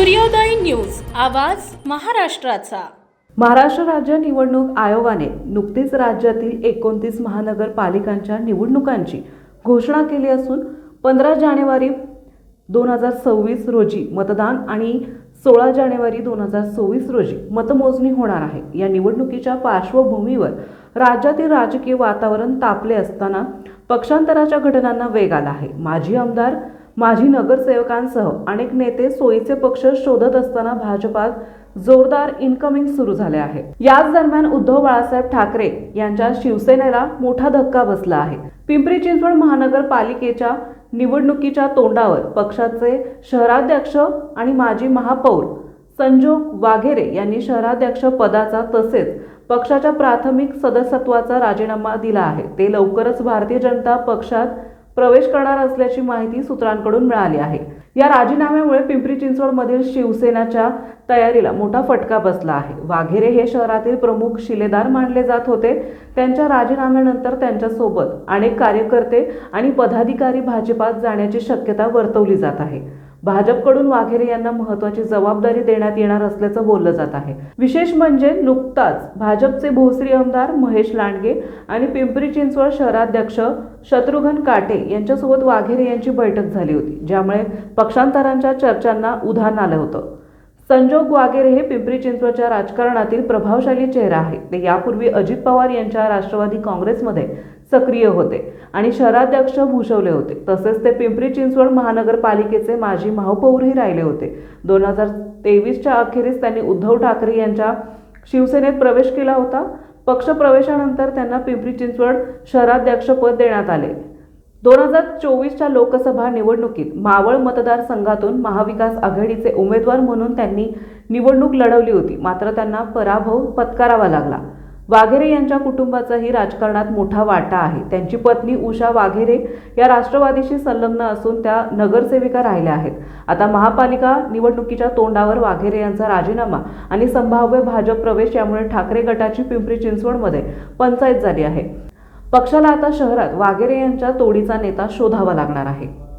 सूर्योदय न्यूज, आवाज महाराष्ट्राचा। महाराष्ट्र राज्य निवडणूक आयोगाने नुकतीच राज्यातील 29 महानगरपालिकांच्या निवडणुकांची घोषणा केली असून 15 जानेवारी 2026 रोजी मतदान आणि 16 जानेवारी 2024 रोजी मतमोजणी होणार आहे। या निवडणुकीच्या पार्श्वभूमीवर राज्यातील राजकीय वातावरण तापले असताना पक्षांतराच्या घटनांना वेग आला आहे। माजी आमदार, माजी नगरसेवकांसह अनेक नेते सोयीचे पक्ष शोधत असताना भाजपात जोरदार इनकमिंग सुरू झाले आहे। याच दरम्यान उद्धव बाळासाहेब ठाकरे यांच्या शिवसेनेला मोठा धक्का बसला आहे। पिंपरी चिंचवड महानगरपालिकेच्या निवडणुकीच्या तोंडावर पक्षाचे शहराध्यक्ष आणि माजी महापौर संजोग वाघेरे यांनी शहराध्यक्ष पदाचा तसेच पक्षाच्या प्राथमिक सदस्यत्वाचा राजीनामा दिला आहे। ते लवकरच भारतीय जनता पक्षात प्रवेश करणार असल्याची माहिती सूत्रांकडून मिळाली आहे। या राजीनाम्यामुळे पिंपरी चिंचवडमधील शिवसेनेच्या तयारीला मोठा फटका बसला आहे। वाघेरे हे शहरातील प्रमुख शिलेदार मानले जात होते। त्यांच्या राजीनाम्यानंतर त्यांच्यासोबत अनेक कार्यकर्ते आणि पदाधिकारी भाजपात जाण्याची शक्यता वर्तवली जात आहे। भाजपकडून वाघेरे यांना महत्त्वाची जबाबदारी देण्यात येणार असल्याचं बोललं जात आहे। विशेष म्हणजे नुकताच भाजपचे भोसरी आमदार महेश लांडगे आणि पिंपरी चिंचवड शहराध्यक्ष शत्रुघ्न काटे यांच्यासोबत वाघेरे यांची बैठक झाली होती, ज्यामुळे पक्षांतरांच्या चर्चांना उधाण आलं होतं। संजोग वाघेरे हे पिंपरी चिंचवडच्या राजकारणातील प्रभावशाली चेहरा आहे। ते यापूर्वी अजित पवार यांच्या राष्ट्रवादी काँग्रेसमध्ये सक्रिय होते आणि शहराध्यक्ष भूषवले होते। तसेच ते पिंपरी चिंचवड महानगरपालिकेचे माजी महापौरही राहिले होते। 2023च्या अखेरीस त्यांनी उद्धव ठाकरे यांच्या शिवसेनेत प्रवेश केला होता। पक्ष प्रवेशानंतर त्यांना पिंपरी चिंचवड शहराध्यक्षपद देण्यात आले। 2024च्या लोकसभा निवडणुकीत मावळ मतदारसंघातून महाविकास आघाडीचे उमेदवार म्हणून त्यांनी निवडणूक लढवली होती, मात्र त्यांना पराभव पत्करावा लागला। वाघेरे यांच्या कुटुंबाचाही राजकारणात मोठा वाटा आहे। त्यांची पत्नी उषा वाघेरे या राष्ट्रवादीशी संलग्न असून त्या नगरसेविका राहिल्या आहेत। आता महापालिका निवडणुकीच्या तोंडावर वाघेरे यांचा राजीनामा आणि संभाव्य भाजप प्रवेश यामुळे ठाकरे गटाची पिंपरी चिंचवडमध्ये पंचायत झाली आहे। पक्षाला आता शहरात वाघेरे यांच्या तोडीचा नेता शोधावा लागणार आहे।